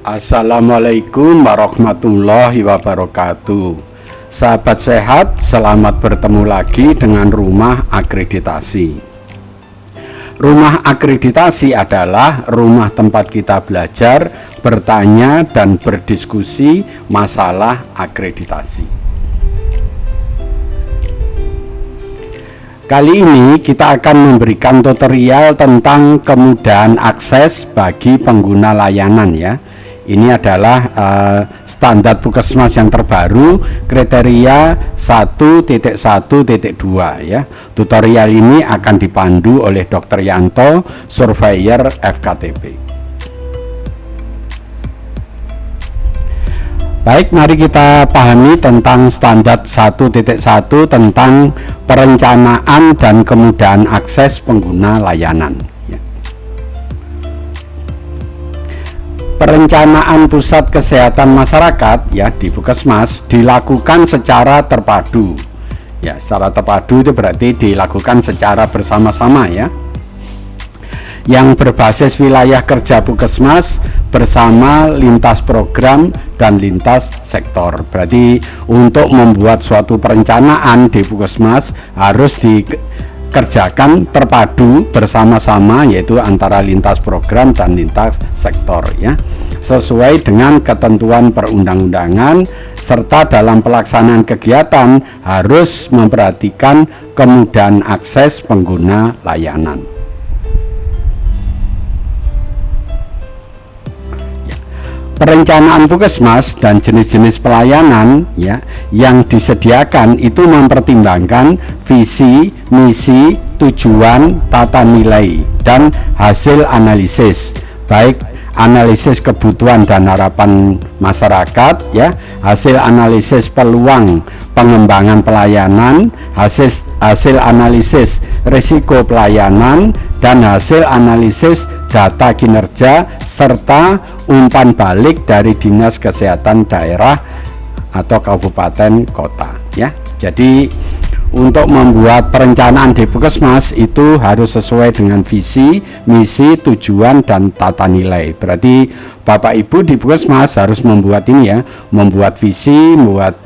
Assalamualaikum warahmatullahi wabarakatuh. Sahabat sehat, selamat bertemu lagi dengan Rumah Akreditasi. Rumah Akreditasi adalah rumah tempat kita belajar, bertanya, dan berdiskusi masalah akreditasi. Kali ini kita akan memberikan tutorial tentang kemudahan akses bagi pengguna layanan ya. Ini adalah standar Puskesmas yang terbaru, kriteria 1.1.2 ya. Tutorial ini akan dipandu oleh Dr. Yanto, surveyor FKTP. Baik, mari kita pahami tentang standar 1.1 tentang perencanaan dan kemudahan akses pengguna layanan. Perencanaan pusat kesehatan masyarakat ya di Puskesmas dilakukan secara terpadu. Ya, secara terpadu itu berarti dilakukan secara bersama-sama ya. Yang berbasis wilayah kerja Puskesmas bersama lintas program dan lintas sektor. Berarti untuk membuat suatu perencanaan di Puskesmas harus dikerjakan terpadu bersama-sama, yaitu antara lintas program dan lintas sektor ya, sesuai dengan ketentuan perundang-undangan, serta dalam pelaksanaan kegiatan harus memperhatikan kemudahan akses pengguna layanan. Perencanaan Puskesmas dan jenis-jenis pelayanan ya yang disediakan itu mempertimbangkan visi, misi, tujuan, tata nilai, dan hasil analisis, baik analisis kebutuhan dan harapan masyarakat ya, hasil analisis peluang pengembangan pelayanan, hasil analisis risiko pelayanan, dan hasil analisis data kinerja serta umpan balik dari Dinas Kesehatan daerah atau kabupaten kota ya. Jadi untuk membuat perencanaan di Puskesmas itu harus sesuai dengan visi, misi, tujuan, dan tata nilai. Berarti Bapak Ibu di Puskesmas harus membuat ini ya, membuat visi, membuat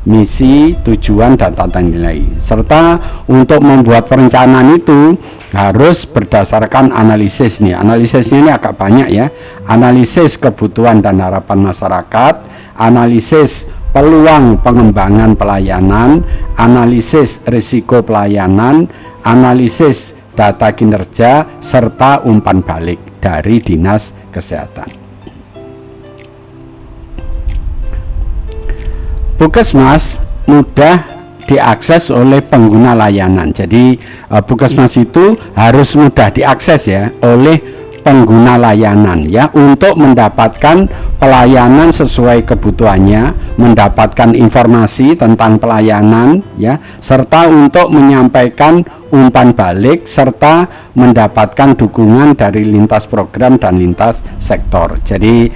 misi, tujuan, dan tata nilai. Serta untuk membuat perencanaan itu harus berdasarkan analisis nih. Analisisnya ini agak banyak ya. Analisis kebutuhan dan harapan masyarakat, analisis peluang pengembangan pelayanan, analisis risiko pelayanan, analisis data kinerja, serta umpan balik dari Dinas Kesehatan. Puskesmas mudah diakses oleh pengguna layanan. Jadi Puskesmas itu harus mudah diakses ya oleh pengguna layanan ya, untuk mendapatkan pelayanan sesuai kebutuhannya, mendapatkan informasi tentang pelayanan ya, serta untuk menyampaikan umpan balik serta mendapatkan dukungan dari lintas program dan lintas sektor. Jadi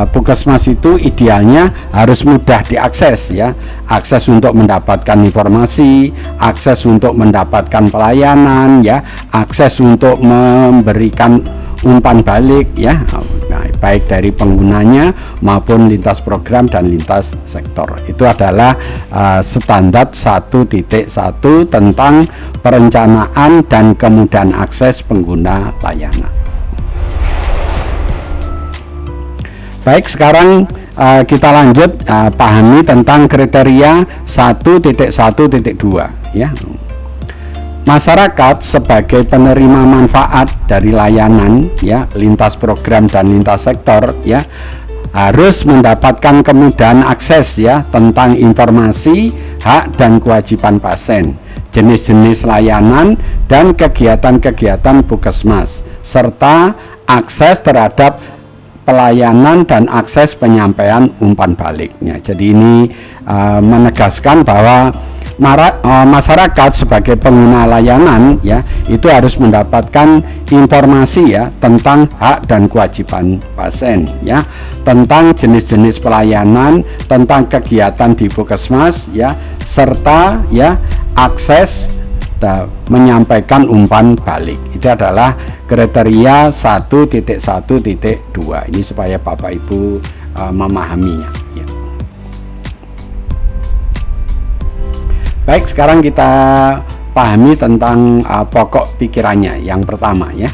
Puskesmas itu idealnya harus mudah diakses ya, akses untuk mendapatkan informasi, akses untuk mendapatkan pelayanan ya, akses untuk memberikan umpan balik ya, baik dari penggunanya maupun lintas program dan lintas sektor. Itu adalah standar 1.1 tentang perencanaan dan kemudahan akses pengguna layanan. Baik, sekarang kita lanjut pahami tentang kriteria 1.1.2 ya. Masyarakat sebagai penerima manfaat dari layanan ya, lintas program dan lintas sektor ya, harus mendapatkan kemudahan akses ya tentang informasi, hak dan kewajiban pasien, jenis-jenis layanan dan kegiatan-kegiatan Puskesmas, serta akses terhadap pelayanan dan akses penyampaian umpan baliknya. Jadi ini menegaskan bahwa masyarakat sebagai pengguna layanan ya itu harus mendapatkan informasi ya tentang hak dan kewajiban pasien ya, tentang jenis-jenis pelayanan, tentang kegiatan di Puskesmas ya, serta ya akses menyampaikan umpan balik. Itu adalah kriteria 1.1.2. Ini supaya Bapak Ibu memahaminya ya. Baik, sekarang kita pahami tentang pokok pikirannya. Yang pertama ya,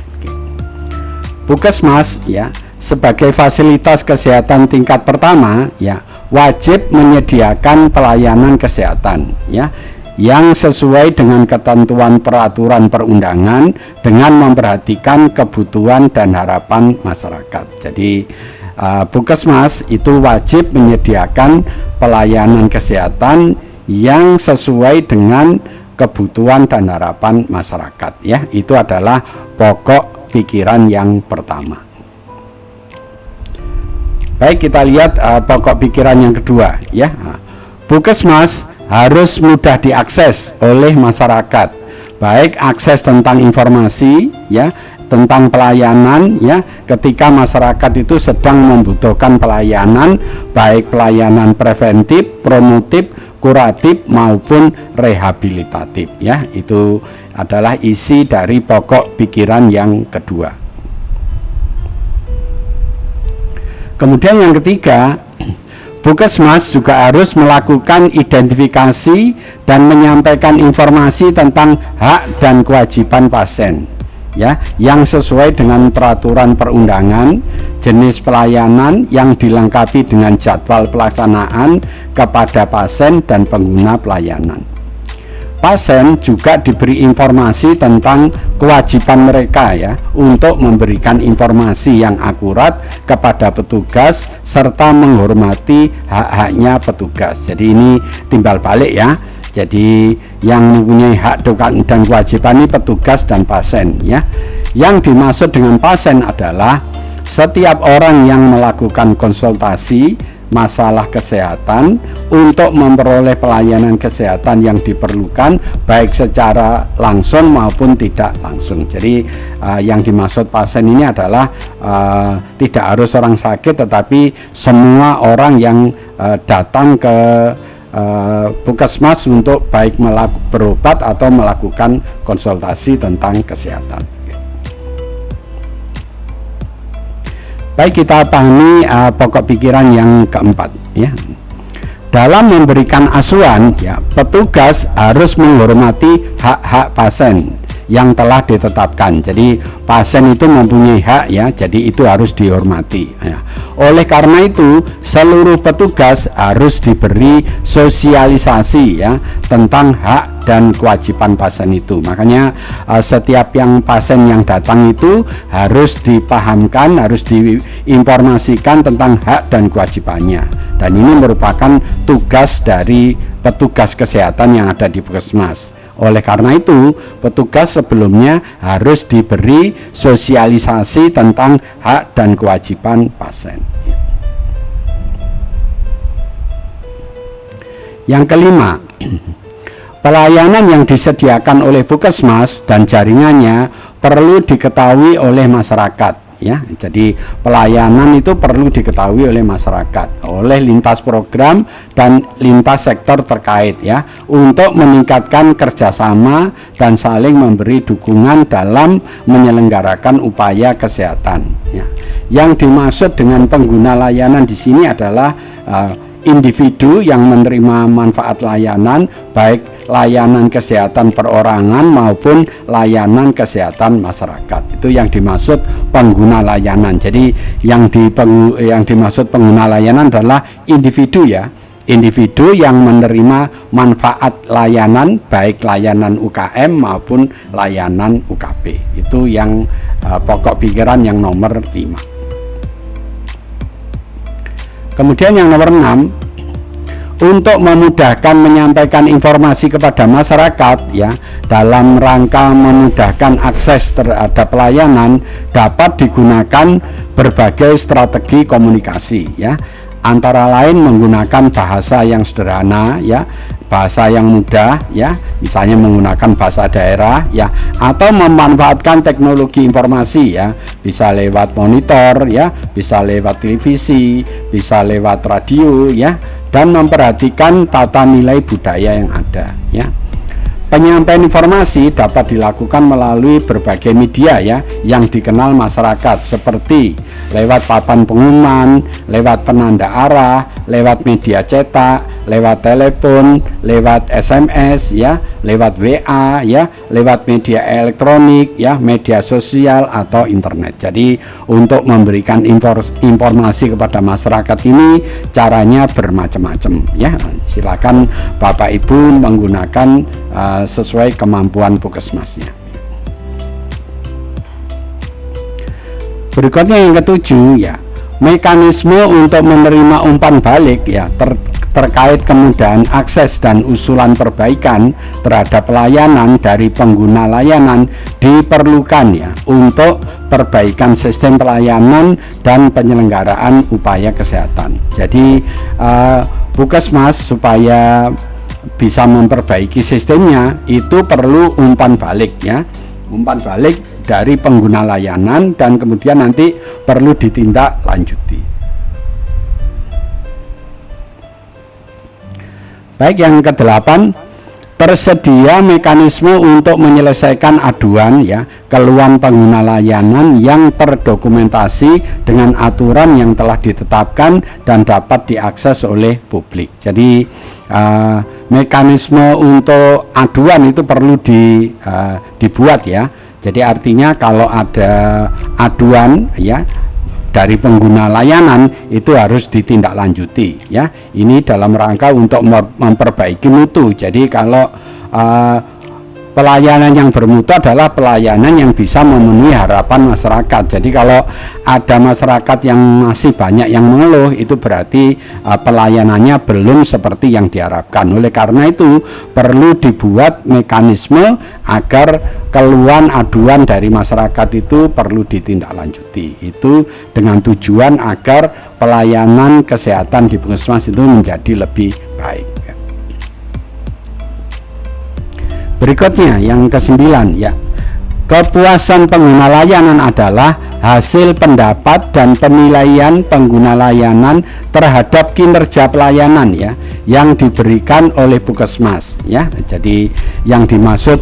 Puskesmas ya sebagai fasilitas kesehatan tingkat pertama ya wajib menyediakan pelayanan kesehatan ya yang sesuai dengan ketentuan peraturan perundangan dengan memperhatikan kebutuhan dan harapan masyarakat. Jadi Puskesmas itu wajib menyediakan pelayanan kesehatan yang sesuai dengan kebutuhan dan harapan masyarakat ya. Itu adalah pokok pikiran yang pertama. Baik, kita lihat pokok pikiran yang kedua ya. Puskesmas harus mudah diakses oleh masyarakat, baik akses tentang informasi ya, tentang pelayanan ya, ketika masyarakat itu sedang membutuhkan pelayanan, baik pelayanan preventif, promotif, kuratif maupun rehabilitatif ya. Itu adalah isi dari pokok pikiran yang kedua. Kemudian yang ketiga, Puskesmas juga harus melakukan identifikasi dan menyampaikan informasi tentang hak dan kewajiban pasien ya, yang sesuai dengan peraturan perundangan, jenis pelayanan yang dilengkapi dengan jadwal pelaksanaan kepada pasien dan pengguna pelayanan. Pasien juga diberi informasi tentang kewajiban mereka ya untuk memberikan informasi yang akurat kepada petugas serta menghormati hak-haknya petugas. Jadi ini timbal balik ya. Jadi yang mempunyai hak dan kewajiban ini petugas dan pasien ya. Yang dimaksud dengan pasien adalah setiap orang yang melakukan konsultasi masalah kesehatan untuk memperoleh pelayanan kesehatan yang diperlukan baik secara langsung maupun tidak langsung. Jadi yang dimaksud pasien ini adalah tidak harus orang sakit, tetapi semua orang yang datang ke Puskesmas untuk baik berobat atau melakukan konsultasi tentang kesehatan. Baik, kita pahami pokok pikiran yang keempat ya. Dalam memberikan asuhan ya, petugas harus menghormati hak-hak pasien yang telah ditetapkan. Jadi pasien itu mempunyai hak ya, jadi itu harus dihormati ya. Oleh karena itu seluruh petugas harus diberi sosialisasi ya tentang hak dan kewajiban pasien itu. Makanya setiap yang pasien yang datang itu harus dipahamkan, harus diinformasikan tentang hak dan kewajibannya. Dan ini merupakan tugas dari petugas kesehatan yang ada di Puskesmas. Oleh karena itu, petugas sebelumnya harus diberi sosialisasi tentang hak dan kewajiban pasien. Yang kelima, pelayanan yang disediakan oleh Puskesmas dan jaringannya perlu diketahui oleh masyarakat. Ya, jadi pelayanan itu perlu diketahui oleh masyarakat, oleh lintas program dan lintas sektor terkait ya, untuk meningkatkan kerjasama dan saling memberi dukungan dalam menyelenggarakan upaya kesehatan. Ya. Yang dimaksud dengan pengguna layanan di sini adalah individu yang menerima manfaat layanan, baik layanan kesehatan perorangan maupun layanan kesehatan masyarakat. Itu yang dimaksud pengguna layanan. Jadi yang dimaksud pengguna layanan adalah individu ya, individu yang menerima manfaat layanan, baik layanan UKM maupun layanan UKP. Itu yang pokok pikiran yang nomor 5. Kemudian yang nomor 6, untuk memudahkan menyampaikan informasi kepada masyarakat ya, dalam rangka memudahkan akses terhadap pelayanan dapat digunakan berbagai strategi komunikasi ya, antara lain menggunakan bahasa yang sederhana ya, bahasa yang mudah ya, misalnya menggunakan bahasa daerah ya, atau memanfaatkan teknologi informasi ya, bisa lewat monitor ya, bisa lewat televisi, bisa lewat radio ya, dan memperhatikan tata nilai budaya yang ada ya. Penyampaian informasi dapat dilakukan melalui berbagai media ya yang dikenal masyarakat, seperti lewat papan pengumuman, lewat penanda arah, lewat media cetak, lewat telepon, lewat SMS ya, lewat WA ya, lewat media elektronik ya, media sosial atau internet. Jadi untuk memberikan informasi kepada masyarakat ini caranya bermacam-macam ya. Silakan Bapak Ibu menggunakan sesuai kemampuan puskesmasnya. Berikutnya yang ketujuh ya, mekanisme untuk menerima umpan balik ya terkait kemudahan akses dan usulan perbaikan terhadap pelayanan dari pengguna layanan diperlukan ya untuk perbaikan sistem pelayanan dan penyelenggaraan upaya kesehatan. Jadi puskesmas supaya bisa memperbaiki sistemnya itu perlu umpan balik ya, umpan balik dari pengguna layanan dan kemudian nanti perlu ditindaklanjuti. Baik, yang kedelapan, tersedia mekanisme untuk menyelesaikan aduan ya keluhan pengguna layanan yang terdokumentasi dengan aturan yang telah ditetapkan dan dapat diakses oleh publik. Jadi mekanisme untuk aduan itu perlu dibuat ya. Jadi artinya kalau ada aduan ya dari pengguna layanan itu harus ditindaklanjuti ya. Ini dalam rangka untuk memperbaiki mutu. Jadi kalau pelayanan yang bermutu adalah pelayanan yang bisa memenuhi harapan masyarakat. Jadi kalau ada masyarakat yang masih banyak yang mengeluh, itu berarti pelayanannya belum seperti yang diharapkan. Oleh karena itu perlu dibuat mekanisme agar keluhan aduan dari masyarakat itu perlu ditindaklanjuti. Itu dengan tujuan agar pelayanan kesehatan di puskesmas itu menjadi lebih baik. Berikutnya yang ke-9 ya, kepuasan pengguna layanan adalah hasil pendapat dan penilaian pengguna layanan terhadap kinerja pelayanan ya yang diberikan oleh puskesmas ya. Jadi yang dimaksud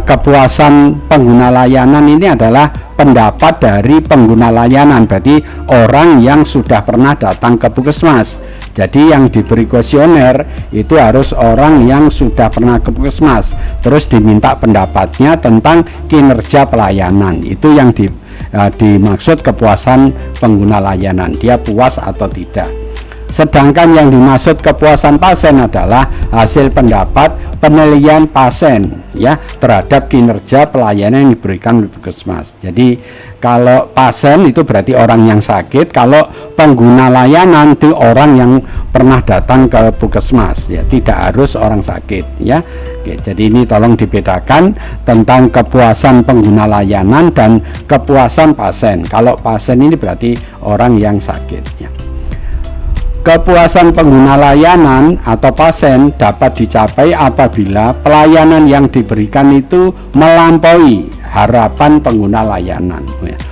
kepuasan pengguna layanan ini adalah pendapat dari pengguna layanan, berarti orang yang sudah pernah datang ke puskesmas. Jadi yang diberi kuesioner itu harus orang yang sudah pernah ke puskesmas, terus diminta pendapatnya tentang kinerja pelayanan. Itu yang dimaksud kepuasan pengguna layanan, dia puas atau tidak. Sedangkan yang dimaksud kepuasan pasien adalah hasil pendapat penilaian pasien ya terhadap kinerja pelayanan yang diberikan oleh puskesmas. Jadi kalau pasien itu berarti orang yang sakit, kalau pengguna layanan itu orang yang pernah datang ke puskesmas ya, tidak harus orang sakit ya. Oke, jadi ini tolong dibedakan tentang kepuasan pengguna layanan dan kepuasan pasien. Kalau pasien ini berarti orang yang sakit ya. Kepuasan pengguna layanan atau pasien dapat dicapai apabila pelayanan yang diberikan itu melampaui harapan pengguna layanan.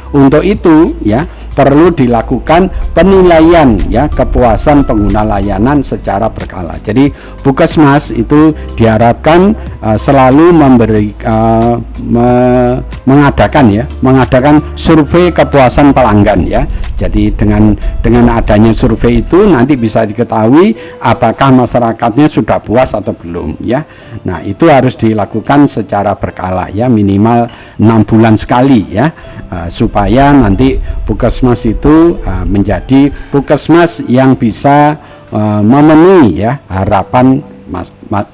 Untuk itu ya perlu dilakukan penilaian ya kepuasan pengguna layanan secara berkala. Jadi puskesmas itu diharapkan selalu mengadakan survei kepuasan pelanggan ya. Jadi dengan adanya survei itu nanti bisa diketahui apakah masyarakatnya sudah puas atau belum ya. Nah, itu harus dilakukan secara berkala ya, minimal 6 bulan sekali ya, supaya nanti puskesmas itu menjadi puskesmas yang bisa memenuhi ya harapan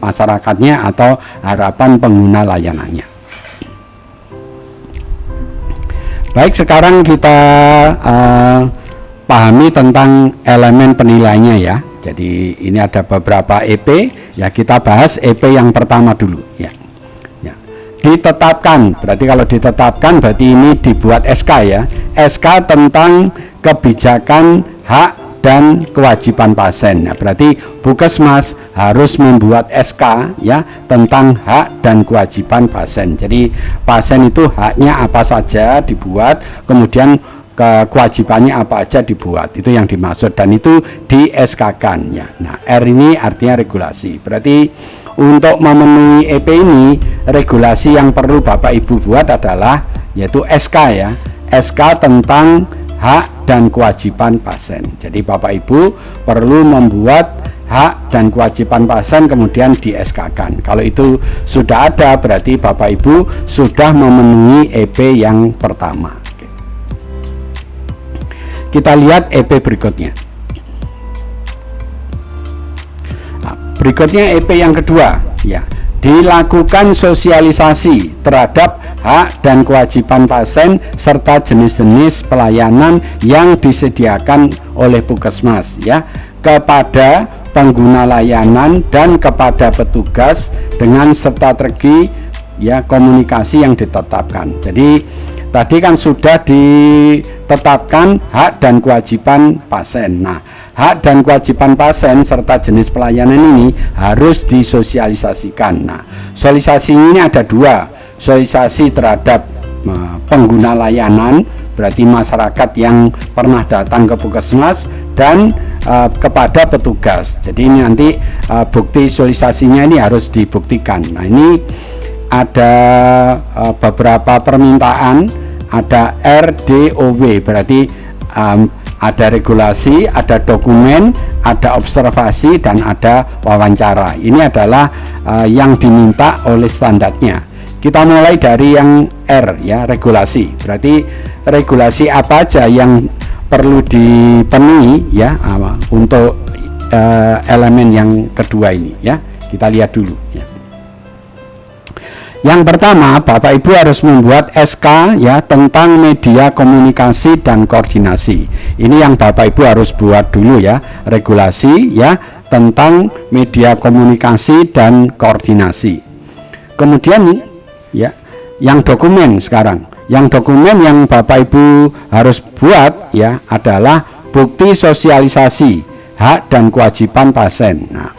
masyarakatnya atau harapan pengguna layanannya. Baik, sekarang kita pahami tentang elemen penilaiannya ya. Jadi ini ada beberapa EP ya, kita bahas EP yang pertama dulu ya. Ditetapkan, berarti kalau ditetapkan berarti ini dibuat SK ya, SK tentang kebijakan hak dan kewajiban pasien. Nah, berarti puskesmas harus membuat SK ya tentang hak dan kewajiban pasien. Jadi pasien itu haknya apa saja dibuat, kemudian kewajibannya apa aja dibuat, itu yang dimaksud dan itu di SK-kan ya. Nah, R ini artinya regulasi, berarti untuk memenuhi EP ini, regulasi yang perlu Bapak Ibu buat adalah yaitu SK ya, SK tentang hak dan kewajiban pasien. Jadi Bapak Ibu perlu membuat hak dan kewajiban pasien kemudian di SK-kan. Kalau itu sudah ada, berarti Bapak Ibu sudah memenuhi EP yang pertama. Oke. Kita lihat EP berikutnya. Nah, berikutnya EP yang kedua ya, dilakukan sosialisasi terhadap hak dan kewajiban pasien serta jenis-jenis pelayanan yang disediakan oleh Puskesmas ya kepada pengguna layanan dan kepada petugas dengan strategi ya komunikasi yang ditetapkan. Jadi tadi kan sudah ditetapkan hak dan kewajiban pasien. Nah, hak dan kewajiban pasien serta jenis pelayanan ini harus disosialisasikan. Nah, sosialisasi ini ada dua. Sosialisasi terhadap pengguna layanan, berarti masyarakat yang pernah datang ke Puskesmas, dan kepada petugas. Jadi ini nanti bukti sosialisasinya ini harus dibuktikan. Nah, ini ada beberapa permintaan, ada RDOW, berarti ada regulasi, ada dokumen, ada observasi, dan ada wawancara. Ini adalah yang diminta oleh standarnya. Kita mulai dari yang R ya, regulasi. Berarti regulasi apa aja yang perlu dipenuhi ya untuk elemen yang kedua ini ya. Kita lihat dulu ya. Yang pertama, Bapak Ibu harus membuat SK ya tentang media komunikasi dan koordinasi. Ini yang Bapak Ibu harus buat dulu ya, regulasi ya tentang media komunikasi dan koordinasi. Kemudian ya, yang dokumen sekarang. Yang dokumen yang Bapak Ibu harus buat ya adalah bukti sosialisasi hak dan kewajiban pasien. Nah,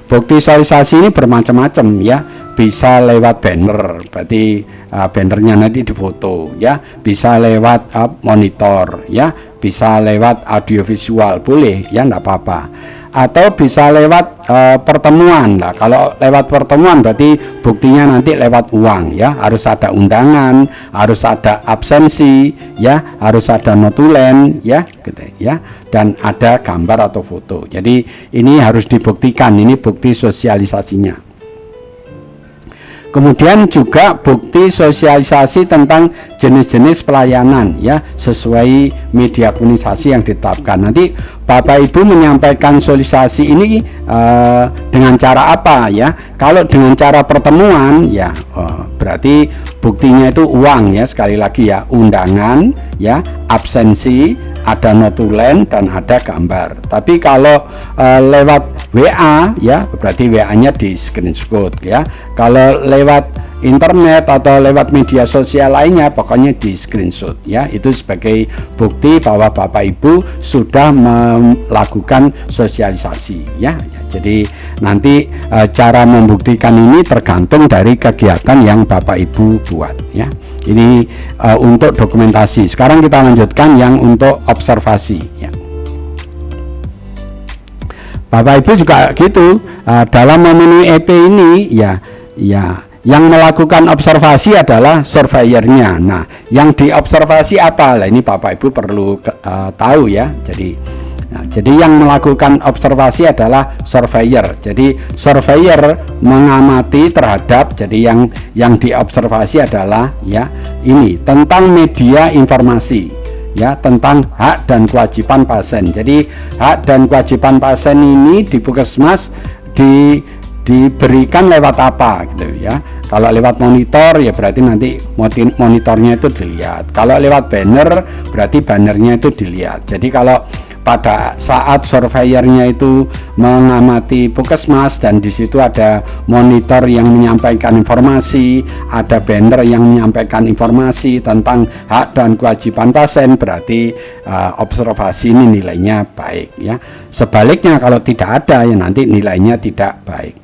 bukti sosialisasi ini bermacam-macam ya. Bisa lewat banner, berarti bannernya nanti difoto ya. Bisa lewat monitor ya. Bisa lewat audiovisual, boleh ya, enggak apa-apa. Atau bisa lewat pertemuan. Nah, kalau lewat pertemuan berarti buktinya nanti lewat uang ya, harus ada undangan, harus ada absensi ya, harus ada notulen ya gitu ya, dan ada gambar atau foto. Jadi ini harus dibuktikan, ini bukti sosialisasinya. Kemudian juga bukti sosialisasi tentang jenis-jenis pelayanan ya, sesuai media komunikasi yang ditetapkan. Nanti Bapak Ibu menyampaikan sosialisasi ini dengan cara apa ya? Kalau dengan cara pertemuan ya, berarti buktinya itu uang ya, sekali lagi ya, undangan ya, absensi, ada notulen, dan ada gambar. Tapi kalau lewat WA ya, berarti WA-nya di screenshot ya. Kalau lewat internet atau lewat media sosial lainnya, pokoknya di screenshot ya. Itu sebagai bukti bahwa Bapak Ibu sudah melakukan sosialisasi ya. Jadi nanti cara membuktikan ini tergantung dari kegiatan yang Bapak Ibu buat ya. Ini untuk dokumentasi. Sekarang kita lanjutkan yang untuk observasi ya. Bapak Ibu juga gitu, dalam memenuhi EP ini ya yang melakukan observasi adalah surveyornya. Nah, yang diobservasi apa? Nah, ini Bapak Ibu perlu tahu ya. Jadi yang melakukan observasi adalah surveyor. Jadi surveyor mengamati terhadap, jadi yang diobservasi adalah ya ini tentang media informasi ya, tentang hak dan kewajiban pasien. Jadi hak dan kewajiban pasien ini di Puskesmas diberikan lewat apa gitu ya. Kalau lewat monitor ya berarti nanti monitornya itu dilihat. Kalau lewat banner berarti bannernya itu dilihat. Jadi kalau pada saat surveyornya itu mengamati Puskesmas dan di situ ada monitor yang menyampaikan informasi, ada banner yang menyampaikan informasi tentang hak dan kewajiban pasien, berarti observasi ini nilainya baik ya. Sebaliknya kalau tidak ada ya nanti nilainya tidak baik.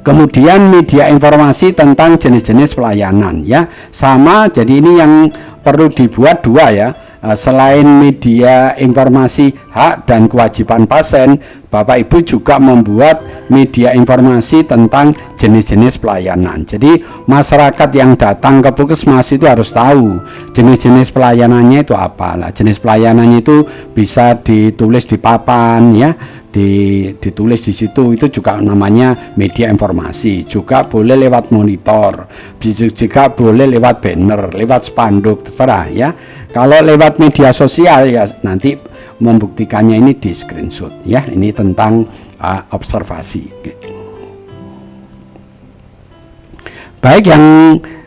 Kemudian media informasi tentang jenis-jenis pelayanan ya, sama. Jadi ini yang perlu dibuat dua ya. selain media informasi hak dan kewajiban pasien, Bapak Ibu juga membuat media informasi tentang jenis-jenis pelayanan. Jadi masyarakat yang datang ke Puskesmas itu harus tahu jenis-jenis pelayanannya itu apa. Lah, jenis pelayanannya itu bisa ditulis di papan ya, ditulis di situ, itu juga namanya media informasi. Juga boleh lewat monitor, juga boleh lewat banner, lewat spanduk, terserah ya. Kalau lewat media sosial ya nanti membuktikannya ini di screenshot ya. Ini tentang observasi. Baik, yang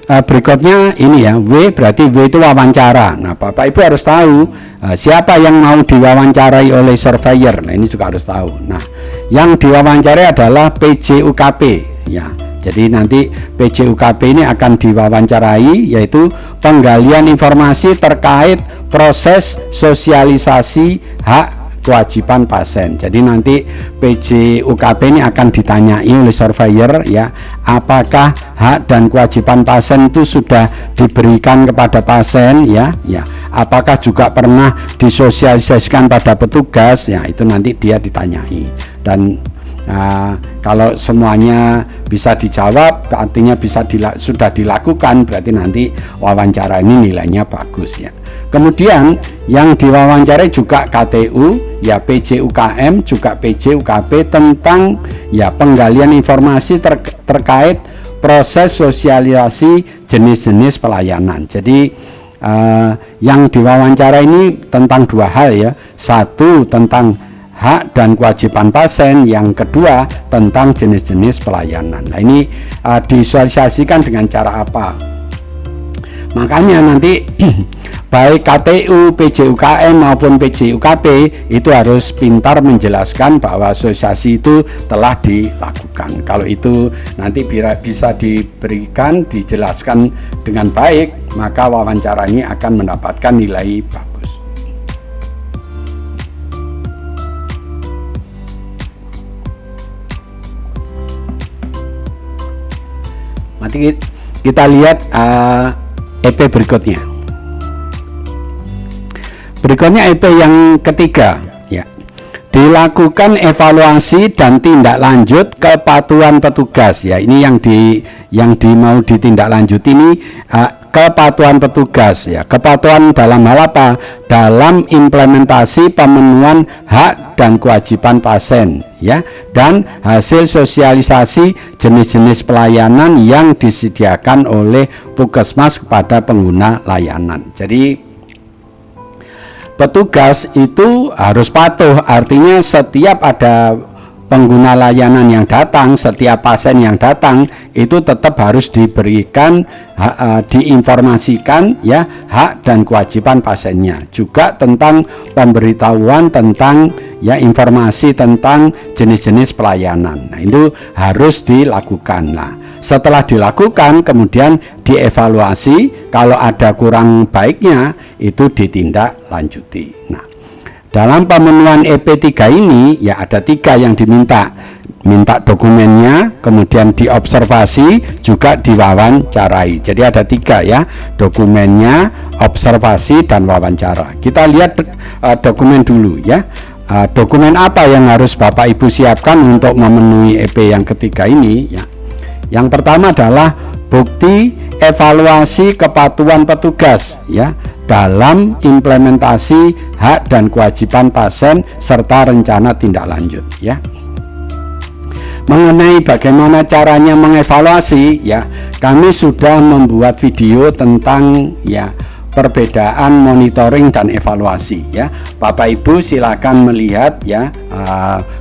berikutnya ini ya, W berarti W itu wawancara. Nah, Bapak Ibu harus tahu siapa yang mau diwawancarai oleh surveyor. Nah, ini juga harus tahu. Nah, yang diwawancarai adalah PJUKP ya. Jadi nanti PJUKP ini akan diwawancarai, yaitu penggalian informasi terkait proses sosialisasi hak kewajiban pasien. Jadi nanti PJUKP ini akan ditanyai oleh surveyor ya, apakah hak dan kewajiban pasien itu sudah diberikan kepada pasien ya, apakah juga pernah disosialisasikan pada petugas ya, itu nanti dia ditanyai. Dan kalau semuanya bisa dijawab, artinya sudah dilakukan, berarti nanti wawancara ini nilainya bagus ya. Kemudian yang diwawancarai juga KTU ya, PJUKM juga PJUKP tentang ya penggalian informasi terkait proses sosialisasi jenis-jenis pelayanan. Jadi yang diwawancara ini tentang dua hal ya, satu tentang hak dan kewajiban pasien, yang kedua tentang jenis-jenis pelayanan. Nah, ini disosialisasikan dengan cara apa? Makanya nanti baik KTU, PJUKM maupun PJUKP itu harus pintar menjelaskan bahwa asosiasi itu telah dilakukan. Kalau itu nanti bisa diberikan, dijelaskan dengan baik, maka wawancara ini akan mendapatkan nilai bagus. Nanti kita lihat EP berikutnya. Berikutnya EP yang ketiga ya. Dilakukan evaluasi dan tindak lanjut kepatuhan petugas ya. Ini yang mau ditindaklanjut ini kepatuhan petugas ya. Kepatuhan dalam hal apa? Dalam implementasi pemenuhan hak dan kewajiban pasien ya, dan hasil sosialisasi jenis-jenis pelayanan yang disediakan oleh Puskesmas kepada pengguna layanan. Jadi petugas itu harus patuh, artinya setiap ada pengguna layanan yang datang, setiap pasien yang datang itu tetap harus diberikan diinformasikan ya hak dan kewajiban pasiennya, juga tentang pemberitahuan tentang ya informasi tentang jenis-jenis pelayanan. Nah, itu harus dilakukan. Nah, setelah dilakukan kemudian dievaluasi, kalau ada kurang baiknya itu ditindaklanjuti. Nah, dalam pemenuhan EP3 ini ya ada 3 yang diminta dokumennya, kemudian diobservasi, juga diwawancarai. Jadi ada 3 ya, dokumennya, observasi, dan wawancara. Kita lihat dokumen dulu ya. Dokumen apa yang harus Bapak Ibu siapkan untuk memenuhi EP yang ketiga ini ya. Yang pertama adalah bukti evaluasi kepatuhan petugas ya dalam implementasi hak dan kewajiban pasien serta rencana tindak lanjut ya. Mengenai bagaimana caranya mengevaluasi ya, kami sudah membuat video tentang ya perbedaan monitoring dan evaluasi ya. Bapak Ibu silakan melihat ya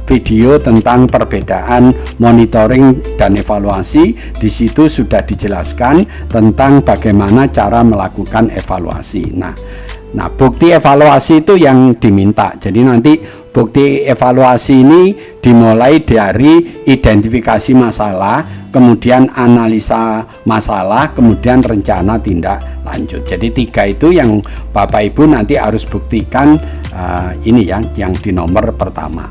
video tentang perbedaan monitoring dan evaluasi. Di situ sudah dijelaskan tentang bagaimana cara melakukan evaluasi. Nah, bukti evaluasi itu yang diminta. Jadi nanti bukti evaluasi ini dimulai dari identifikasi masalah, kemudian analisa masalah, kemudian rencana tindak lanjut. Jadi 3 itu yang Bapak Ibu nanti harus buktikan ini yang di nomor pertama.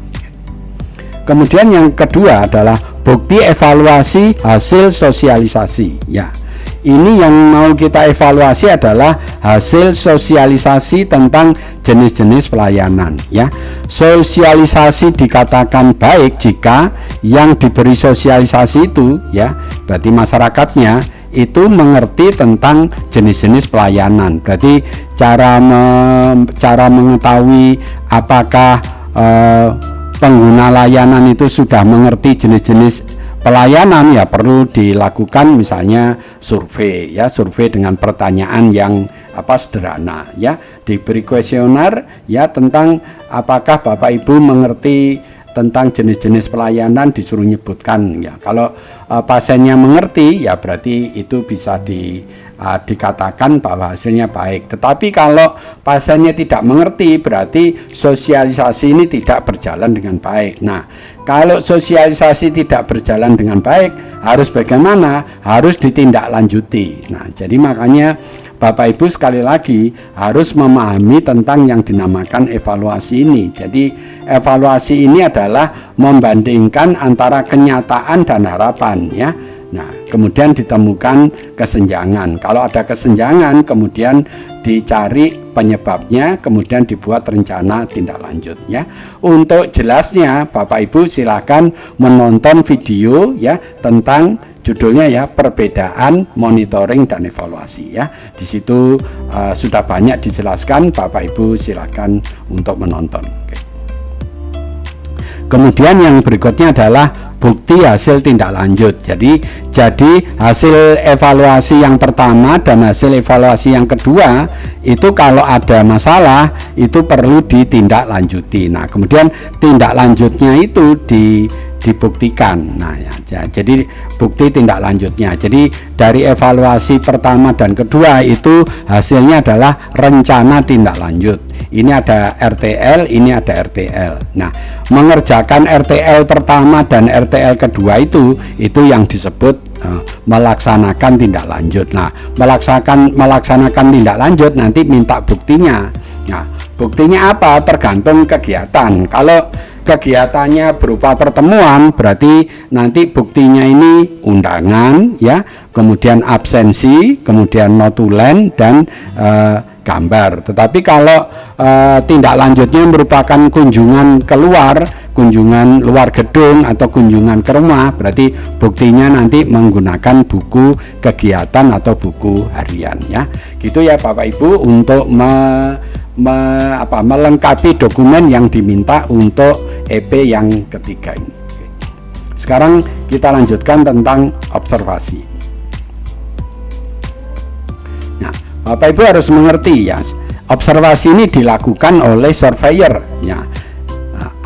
Kemudian yang kedua adalah bukti evaluasi hasil sosialisasi ya. ini yang mau kita evaluasi adalah hasil sosialisasi tentang jenis-jenis pelayanan ya. Sosialisasi dikatakan baik jika yang diberi sosialisasi itu ya, berarti masyarakatnya itu mengerti tentang jenis-jenis pelayanan. Berarti cara mengetahui apakah pengguna layanan itu sudah mengerti jenis-jenis pelayanan ya perlu dilakukan misalnya survei ya, survei dengan pertanyaan yang sederhana ya, diberi kuesioner ya tentang apakah Bapak Ibu mengerti tentang jenis-jenis pelayanan, disuruh nyebutkan ya. Kalau pasiennya mengerti ya berarti itu bisa dikatakan bahwa hasilnya baik. Tetapi kalau pasiennya tidak mengerti berarti sosialisasi ini tidak berjalan dengan baik. Nah, kalau sosialisasi tidak berjalan dengan baik harus bagaimana? Harus ditindaklanjuti. Nah, jadi makanya Bapak Ibu sekali lagi harus memahami tentang yang dinamakan evaluasi ini. Jadi evaluasi ini adalah membandingkan antara kenyataan dan harapan ya. Nah, kemudian ditemukan kesenjangan. Kalau ada kesenjangan kemudian dicari penyebabnya, kemudian dibuat rencana tindak lanjut ya. Untuk jelasnya Bapak Ibu silakan menonton video ya tentang judulnya ya, perbedaan monitoring dan evaluasi ya. Di situ sudah banyak dijelaskan, Bapak Ibu silakan untuk menonton. Oke. Kemudian yang berikutnya adalah bukti hasil tindak lanjut. Jadi hasil evaluasi yang pertama dan hasil evaluasi yang kedua itu kalau ada masalah itu perlu ditindaklanjuti. Nah, kemudian tindak lanjutnya itu dibuktikan. Nah ya, jadi bukti tindak lanjutnya. Jadi dari evaluasi pertama dan kedua itu hasilnya adalah rencana tindak lanjut. Ini ada RTL, ini ada RTL. Nah, mengerjakan RTL pertama dan RTL kedua itu yang disebut melaksanakan tindak lanjut. Nah, melaksanakan tindak lanjut nanti minta buktinya. Nah, buktinya apa? Tergantung kegiatan. Kalau kegiatannya berupa pertemuan berarti nanti buktinya ini undangan ya, kemudian absensi, kemudian notulen dan gambar. Tetapi kalau tindak lanjutnya merupakan kunjungan keluar, kunjungan luar gedung atau kunjungan ke rumah, berarti buktinya nanti menggunakan buku kegiatan atau buku harian ya. Gitu ya Bapak Ibu untuk melengkapi dokumen yang diminta untuk EP yang ketiga ini. Sekarang kita lanjutkan tentang observasi. Nah, Bapak Ibu harus mengerti ya, observasi ini dilakukan oleh surveyor ya.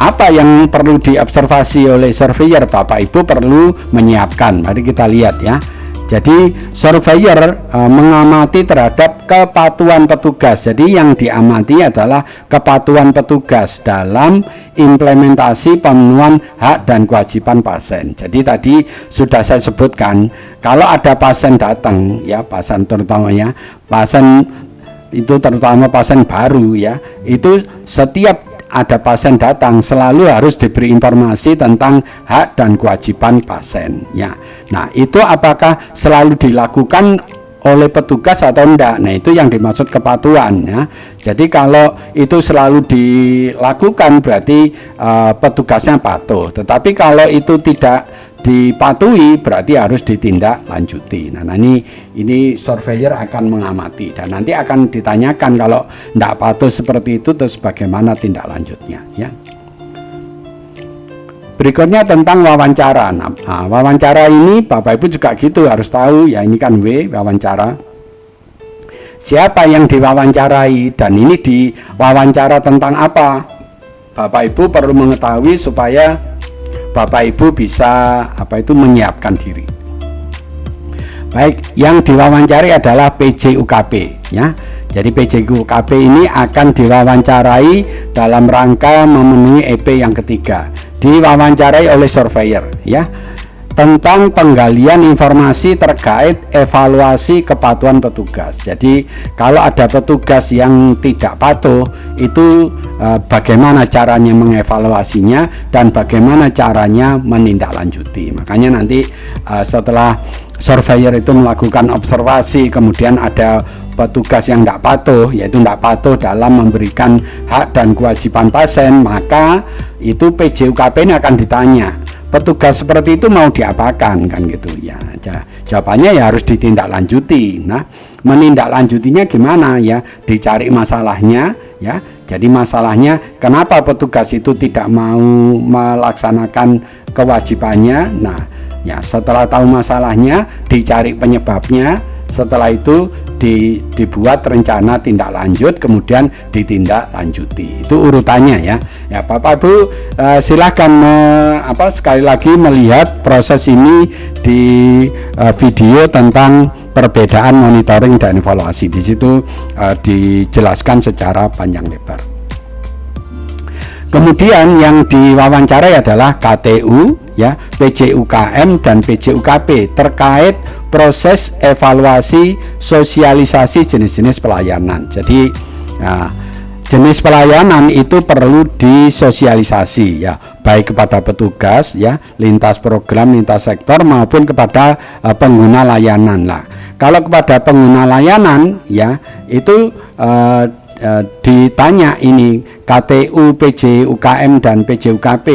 Apa yang perlu diobservasi oleh surveyor? Bapak Ibu perlu menyiapkan. Mari kita lihat ya. Jadi surveyor mengamati terhadap kepatuhan petugas. Jadi yang diamati adalah kepatuhan petugas dalam implementasi pemenuhan hak dan kewajiban pasien. Jadi tadi sudah saya sebutkan, kalau ada pasien datang ya, pasien terutamanya pasien itu terutama pasien baru ya, itu setiap ada pasien datang selalu harus diberi informasi tentang hak dan kewajiban pasien ya. Nah, itu apakah selalu dilakukan oleh petugas atau enggak? Nah, itu yang dimaksud kepatuhan ya. Jadi kalau itu selalu dilakukan berarti petugasnya patuh. Tetapi kalau itu tidak dipatuhi berarti harus ditindaklanjuti. Nah, ini surveyor akan mengamati dan nanti akan ditanyakan kalau tidak patuh seperti itu terus bagaimana tindak lanjutnya ya. Berikutnya tentang wawancara. Nah, wawancara ini Bapak Ibu juga gitu harus tahu ya, ini kan wawancara. Siapa yang diwawancarai dan ini diwawancara tentang apa? Bapak Ibu perlu mengetahui supaya Bapak Ibu bisa menyiapkan diri. Baik, yang diwawancari adalah PJUKP ya. Jadi PJUKP ini akan diwawancarai dalam rangka memenuhi EP yang ketiga. Diwawancarai oleh surveyor ya, tentang penggalian informasi terkait evaluasi kepatuhan petugas. Jadi kalau ada petugas yang tidak patuh itu bagaimana caranya mengevaluasinya dan bagaimana caranya menindaklanjuti. Makanya nanti setelah surveyor itu melakukan observasi, kemudian ada petugas yang tidak patuh, yaitu tidak patuh dalam memberikan hak dan kewajiban pasien, maka itu PJUKP ini akan ditanya, petugas seperti itu mau diapakan, kan gitu ya. Jawabannya ya harus ditindaklanjuti. Nah, menindaklanjutinya gimana ya? Dicari masalahnya ya. Jadi masalahnya kenapa petugas itu tidak mau melaksanakan kewajibannya. Nah, ya setelah tahu masalahnya, dicari penyebabnya, setelah itu dibuat rencana tindak lanjut, kemudian ditindaklanjuti. Itu urutannya ya. Ya Bapak Ibu, silakan sekali lagi melihat proses ini di video tentang perbedaan monitoring dan evaluasi. Di situ dijelaskan secara panjang lebar. Kemudian yang diwawancarai adalah KTU ya, PJUKM dan PJUKP terkait proses evaluasi sosialisasi jenis-jenis pelayanan. Jadi jenis pelayanan itu perlu disosialisasi ya, baik kepada petugas ya, lintas program, lintas sektor maupun kepada pengguna layanan lah. Kalau kepada pengguna layanan ya, itu ditanya ini KTU, PJUKM dan PJUKP,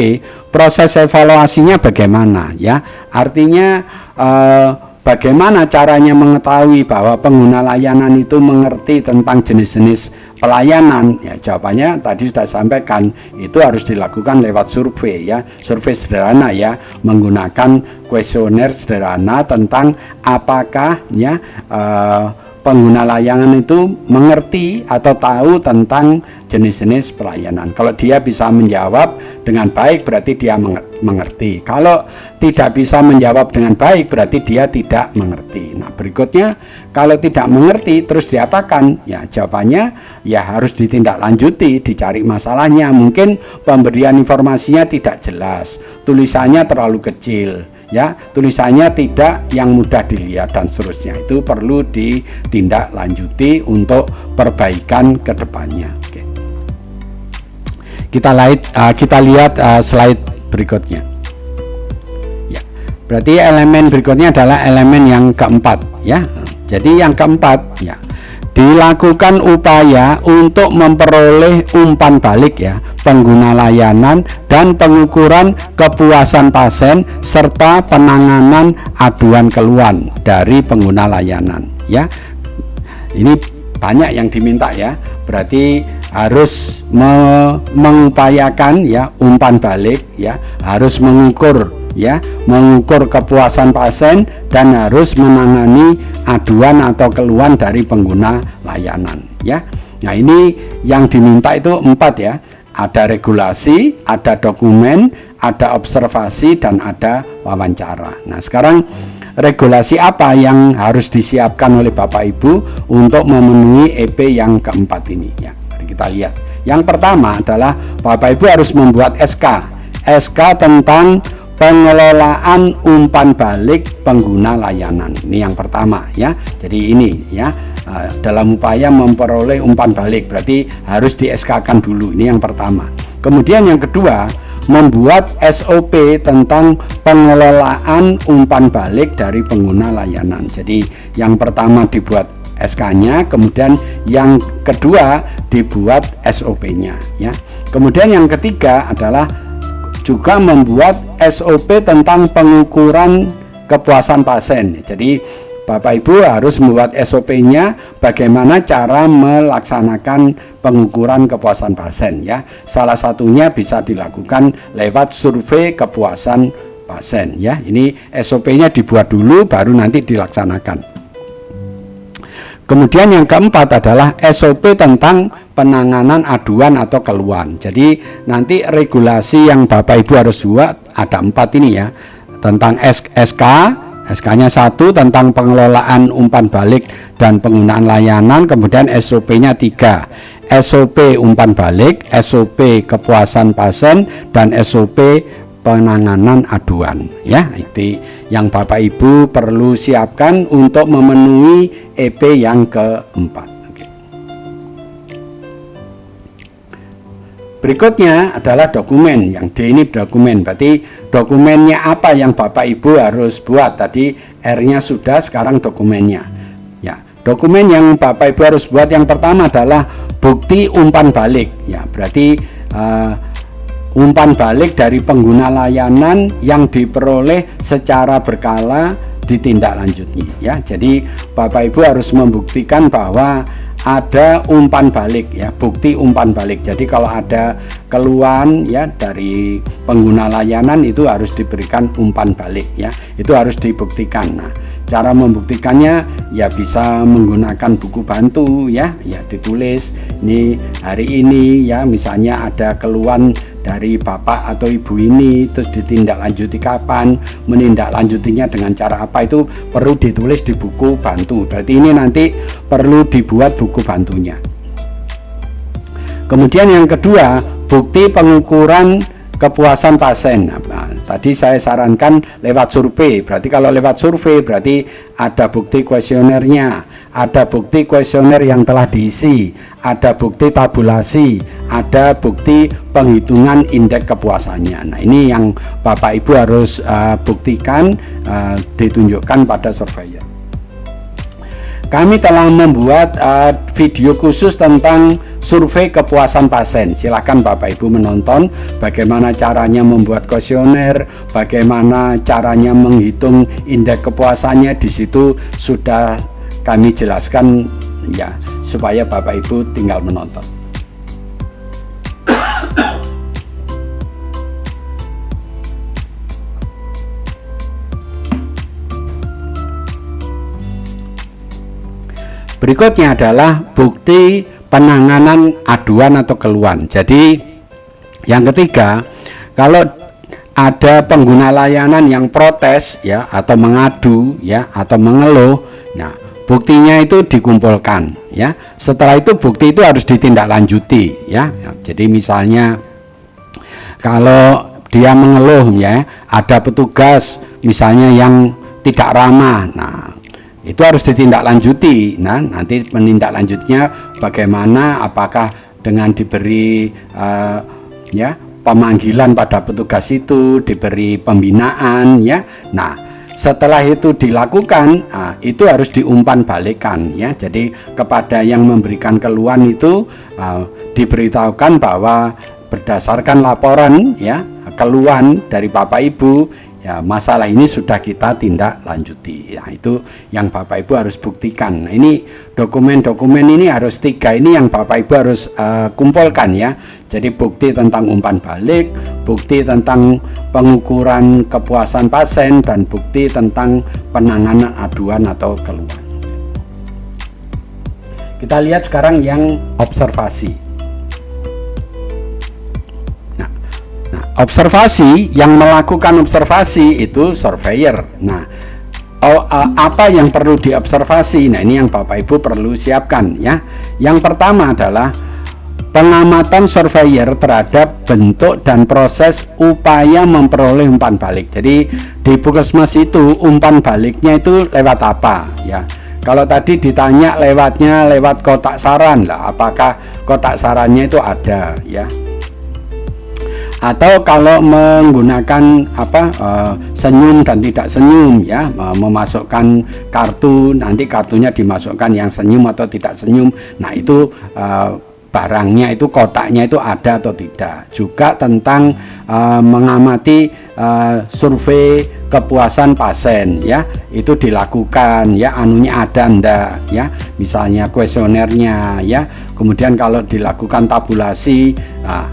proses evaluasinya bagaimana ya? Artinya bagaimana caranya mengetahui bahwa pengguna layanan itu mengerti tentang jenis-jenis pelayanan? Ya, jawabannya tadi sudah sampaikan, itu harus dilakukan lewat survei ya, survei sederhana ya, menggunakan kuesioner sederhana tentang apakah ya pengguna layanan itu mengerti atau tahu tentang jenis-jenis pelayanan. Kalau dia bisa menjawab dengan baik, berarti dia mengerti. Kalau tidak bisa menjawab dengan baik, berarti dia tidak mengerti. Nah, berikutnya, kalau tidak mengerti terus diapakan? Ya, jawabannya ya harus ditindaklanjuti, dicari masalahnya. Mungkin pemberian informasinya tidak jelas, tulisannya terlalu kecil ya, tulisannya tidak yang mudah dilihat dan seterusnya. Itu perlu ditindaklanjuti untuk perbaikan ke depannya. Oke. Kita lihat slide berikutnya. Ya. Berarti elemen berikutnya adalah elemen yang keempat ya. Jadi yang keempat ya, dilakukan upaya untuk memperoleh umpan balik ya pengguna layanan dan pengukuran kepuasan pasien serta penanganan aduan keluhan dari pengguna layanan ya. Ini banyak yang diminta ya, berarti harus mengupayakan ya umpan balik ya, harus mengukur ya, mengukur kepuasan pasien dan harus menangani aduan atau keluhan dari pengguna layanan ya. Nah, ini yang diminta itu 4 ya. Ada regulasi, ada dokumen, ada observasi, dan ada wawancara. Nah, sekarang regulasi apa yang harus disiapkan oleh Bapak Ibu untuk memenuhi EP yang keempat ini ya. Mari kita lihat. Yang pertama adalah Bapak Ibu harus membuat SK tentang pengelolaan umpan balik pengguna layanan. Ini yang pertama ya. Jadi ini ya, dalam upaya memperoleh umpan balik berarti harus di SK-kan dulu. Ini yang pertama. Kemudian yang kedua, membuat SOP tentang pengelolaan umpan balik dari pengguna layanan. Jadi yang pertama dibuat SK-nya, kemudian yang kedua dibuat SOP-nya ya. Kemudian yang ketiga adalah juga membuat SOP tentang pengukuran kepuasan pasien. Jadi Bapak Ibu harus membuat SOP-nya bagaimana cara melaksanakan pengukuran kepuasan pasien ya. Salah satunya bisa dilakukan lewat survei kepuasan pasien ya. Ini SOP-nya dibuat dulu baru nanti dilaksanakan. Kemudian yang keempat adalah SOP tentang penanganan aduan atau keluhan. Jadi nanti regulasi yang Bapak Ibu harus buat ada 4 ini ya. Tentang SK-nya 1 tentang pengelolaan umpan balik dan penggunaan layanan, kemudian SOP-nya 3. SOP umpan balik, SOP kepuasan pasien, dan SOP penanganan aduan ya. Itu yang Bapak Ibu perlu siapkan untuk memenuhi EP yang keempat. Berikutnya adalah dokumen. Yang D ini dokumen, berarti dokumennya apa yang Bapak Ibu harus buat. Tadi R-nya sudah, sekarang dokumennya. Ya, dokumen yang Bapak Ibu harus buat yang pertama adalah bukti umpan balik. Ya, berarti umpan balik dari pengguna layanan yang diperoleh secara berkala ditindaklanjuti. Ya, jadi Bapak Ibu harus membuktikan bahwa ada umpan balik, ya, bukti umpan balik. Jadi kalau ada keluhan ya dari pengguna layanan itu harus diberikan umpan balik, ya, itu harus dibuktikan. Nah, cara membuktikannya ya bisa menggunakan buku bantu, ya ditulis ini hari ini, ya, misalnya ada keluhan dari bapak atau ibu ini, terus ditindaklanjuti kapan, menindaklanjutinya dengan cara apa, itu perlu ditulis di buku bantu. Berarti ini nanti perlu dibuat buku bantunya. Kemudian yang kedua, bukti pengukuran kepuasan pasien. Nah, tadi saya sarankan lewat survei. Berarti kalau lewat survei berarti ada bukti kuesionernya, ada bukti kuesioner yang telah diisi, ada bukti tabulasi, ada bukti penghitungan indeks kepuasannya. Nah, ini yang Bapak Ibu harus buktikan, ditunjukkan pada surveyor. Kami telah membuat video khusus tentang survei kepuasan pasien. Silakan Bapak Ibu menonton bagaimana caranya membuat kuesioner, bagaimana caranya menghitung indeks kepuasannya. Di situ sudah kami jelaskan, ya, supaya Bapak Ibu tinggal menonton. Berikutnya adalah bukti penanganan aduan atau keluhan. Jadi yang ketiga, kalau ada pengguna layanan yang protes, ya, atau mengadu, ya, atau mengeluh, nah, buktinya itu dikumpulkan, ya. Setelah itu bukti itu harus ditindaklanjuti, ya. Jadi misalnya kalau dia mengeluh, ya, ada petugas misalnya yang tidak ramah, nah, itu harus ditindaklanjuti. Nah, nanti menindaklanjutnya bagaimana, apakah dengan diberi ya pemanggilan pada petugas itu, diberi pembinaan, ya. Nah, setelah itu dilakukan, itu harus diumpan balikan, ya. Jadi kepada yang memberikan keluhan itu diberitahukan bahwa berdasarkan laporan, ya, keluhan dari Bapak Ibu, ya, masalah ini sudah kita tindak lanjuti. Ya, itu yang Bapak Ibu harus buktikan. Nah, ini dokumen-dokumen ini harus 3 ini yang Bapak Ibu harus kumpulkan, ya. Jadi bukti tentang umpan balik, bukti tentang pengukuran kepuasan pasien, dan bukti tentang penanganan aduan atau keluhan. Kita lihat sekarang yang observasi. Observasi, yang melakukan observasi itu surveyor. Nah, apa yang perlu diobservasi? Nah, ini yang Bapak Ibu perlu siapkan, ya. Yang pertama adalah pengamatan surveyor terhadap bentuk dan proses upaya memperoleh umpan balik. Jadi di Puskesmas itu umpan baliknya itu lewat apa, ya? Kalau tadi ditanya lewat kotak saran lah, apakah kotak sarannya itu ada, ya? Atau kalau menggunakan senyum dan tidak senyum, ya, memasukkan kartu, nanti kartunya dimasukkan yang senyum atau tidak senyum. Nah, itu barangnya itu, kotaknya itu ada atau tidak. Juga tentang mengamati survei kepuasan pasien, ya, itu dilakukan, ya, anunya ada ndak, ya, misalnya kuesionernya, ya. Kemudian kalau dilakukan tabulasi,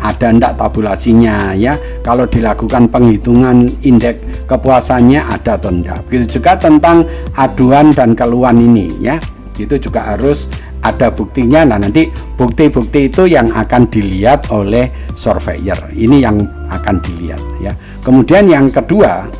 ada ndak tabulasinya, ya. Kalau dilakukan penghitungan indeks kepuasannya ada atau ndak. Begitu juga tentang aduan dan keluhan ini, ya, itu juga harus ada buktinya. Nah, nanti bukti-bukti itu yang akan dilihat oleh surveyor. Ini yang akan dilihat, ya. Kemudian yang kedua,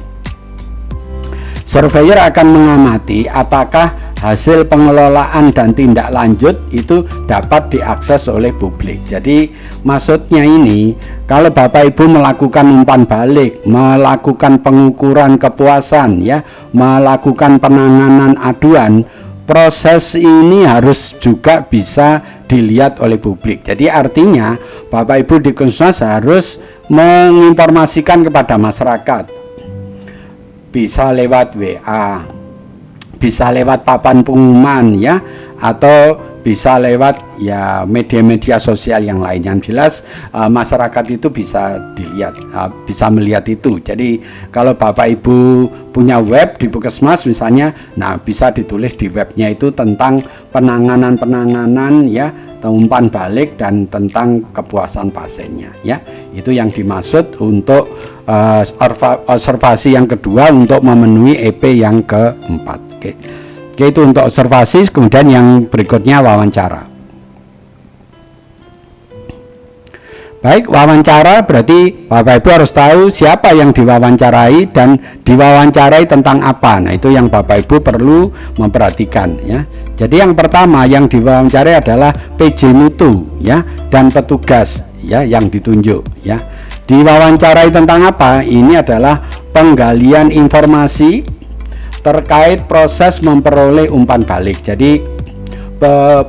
surveyor akan mengamati apakah hasil pengelolaan dan tindak lanjut itu dapat diakses oleh publik. Jadi maksudnya ini, kalau Bapak Ibu melakukan umpan balik, melakukan pengukuran kepuasan, ya, melakukan penanganan aduan, proses ini harus juga bisa dilihat oleh publik. Jadi artinya Bapak Ibu di Puskesmas harus menginformasikan kepada masyarakat, bisa lewat WA, bisa lewat papan pengumuman ya, atau bisa lewat ya media-media sosial yang lain. Yang jelas masyarakat itu bisa dilihat, bisa melihat itu. Jadi kalau Bapak Ibu punya web di Puskesmas misalnya, nah bisa ditulis di webnya itu tentang penanganan ya, umpan balik dan tentang kepuasan pasiennya ya. Itu yang dimaksud untuk observasi yang kedua untuk memenuhi EP yang keempat. Oke, itu untuk observasi. Kemudian yang berikutnya wawancara. Baik, wawancara berarti Bapak Ibu harus tahu siapa yang diwawancarai dan diwawancarai tentang apa. Nah, itu yang Bapak Ibu perlu memperhatikan ya. Jadi yang pertama yang diwawancarai adalah PJ Mutu ya, dan petugas ya yang ditunjuk ya. Diwawancarai tentang apa? Ini adalah penggalian informasi terkait proses memperoleh umpan balik. Jadi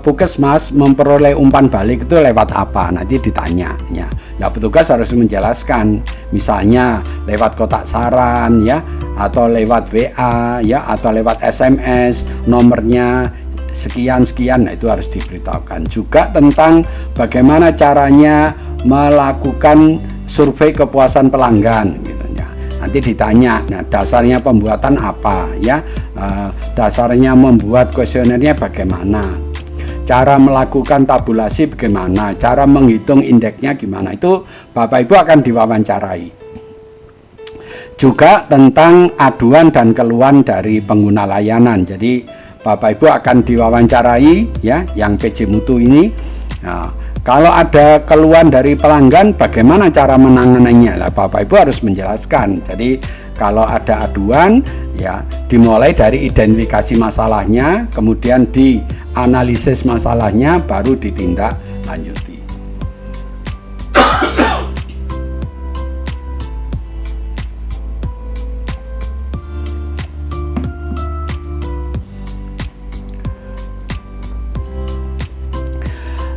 Puskesmas memperoleh umpan balik itu lewat apa? Nanti ditanya ya. Nah, petugas harus menjelaskan, misalnya lewat kotak saran ya, atau lewat WA ya, atau lewat SMS, nomornya sekian-sekian. Nah, itu harus diberitahukan. Juga tentang bagaimana caranya melakukan survei kepuasan pelanggan gitu. Nanti ditanya, nah dasarnya pembuatan apa ya, dasarnya membuat kuesionernya bagaimana, cara melakukan tabulasi bagaimana, cara menghitung indeksnya gimana, itu Bapak Ibu akan diwawancarai. Juga tentang aduan dan keluhan dari pengguna layanan. Jadi Bapak Ibu akan diwawancarai ya, yang PJ Mutu ini. Nah, kalau ada keluhan dari pelanggan, bagaimana cara menanganinya? Lah, Bapak Ibu harus menjelaskan. Jadi kalau ada aduan, ya dimulai dari identifikasi masalahnya, kemudian dianalisis masalahnya, baru ditindak lanjuti.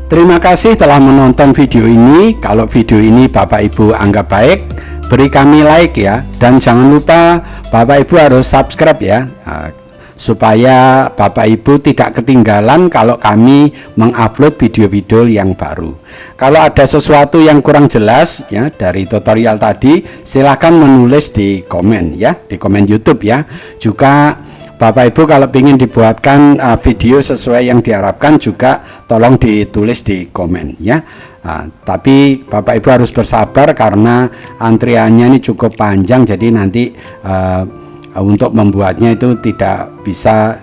Terima kasih telah menonton video ini. Kalau video ini Bapak Ibu anggap baik, beri kami like ya. Dan jangan lupa Bapak Ibu harus subscribe ya, supaya Bapak Ibu tidak ketinggalan kalau kami mengupload video-video yang baru. Kalau ada sesuatu yang kurang jelas ya dari tutorial tadi, silahkan menulis di komen ya, di komen YouTube ya. Juga Bapak Ibu kalau ingin dibuatkan video sesuai yang diharapkan juga tolong ditulis di komen ya. Tapi Bapak Ibu harus bersabar karena antriannya ini cukup panjang, jadi nanti untuk membuatnya itu tidak bisa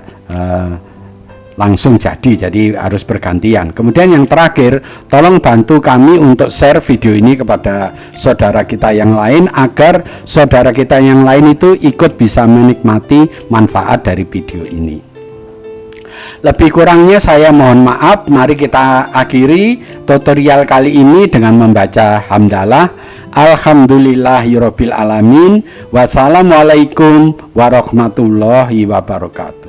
langsung jadi harus bergantian. Kemudian yang terakhir, tolong bantu kami untuk share video ini kepada saudara kita yang lain, agar saudara kita yang lain itu ikut bisa menikmati manfaat dari video ini. Lebih kurangnya saya mohon maaf. Mari kita akhiri tutorial kali ini dengan membaca hamdalah. Alhamdulillahirabbil alamin. Wassalamualaikum warahmatullahi wabarakatuh.